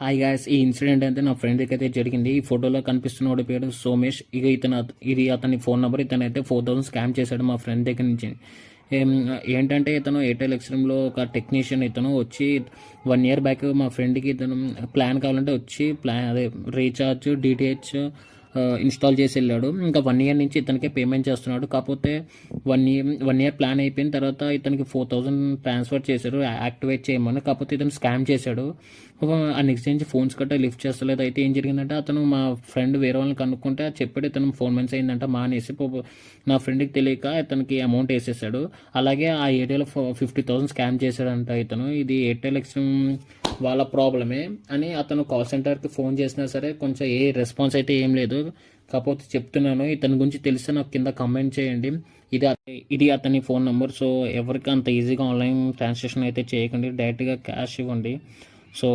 Hi guys, ఈ incident అయితే నా ఫ్రెండ్కి అయితే జరిగింది. ఈ ఫోటోలో కనిపిస్తున్న వాడి పేరు సోమేష్. ఇక ఇది అతని ఫోన్ నెంబర్. ఇతనైతే 4,000 స్కామ్ చేశాడు మా ఫ్రెండ్ దగ్గర నుంచి. ఏం ఏంటంటే ఇతను ఎయిర్టెల్ ఎక్స్ట్రీమ్లో ఒక టెక్నీషియన్. ఇతను వచ్చి 1 year బ్యాక్ మా ఫ్రెండ్కి ఇతను ప్లాన్ కావాలంటే వచ్చి అదే రీఛార్జ్ డిటిహెచ్ ఇన్స్టాల్ చేసి వెళ్ళాడు. ఇంకా 1 year నుంచి ఇతనికే పేమెంట్ చేస్తున్నాడు. కాకపోతే 1 year ప్లాన్ అయిపోయిన తర్వాత ఇతనికి 4,000 ట్రాన్స్ఫర్ చేశారు యాక్టివేట్ చేయమని. కాకపోతే ఇతను స్కామ్ చేశాడు. ఆ నెక్స్ట్ నుంచి ఫోన్స్ కట్ట లిఫ్ట్ చేస్తలేదు. అయితే ఏం జరిగిందంటే అతను మా ఫ్రెండ్ వేరే వాళ్ళని కనుక్కుంటే చెప్పాడు ఇతను ఫోన్ మెన్స్ అయిందంట మానేసి. నా ఫ్రెండ్కి తెలియక ఇతనికి అమౌంట్ వేసేసాడు. అలాగే ఆ ఏరియాలో 50,000 స్కామ్ చేశాడంట ఇతను. ఇది ఎయిర్టెల్ ఎక్స్ట్రీమ్ వాళ్ళ ప్రాబ్లమే అని అతను కాల్ సెంటర్కి ఫోన్ చేసినా సరే కొంచెం ఏ రెస్పాన్స్ అయితే ఏం లేదు. కాకపోతే చెప్తున్నాను, ఇతని గురించి తెలిస్తే నాకు కింద కమెంట్ చేయండి. ఇది అతని ఫోన్ నెంబర్. సో ఎవరికి అంత ఈజీగా ఆన్లైన్ ట్రాన్సాక్షన్ అయితే చేయకండి, డైరెక్ట్గా క్యాష్ ఇవ్వండి. సో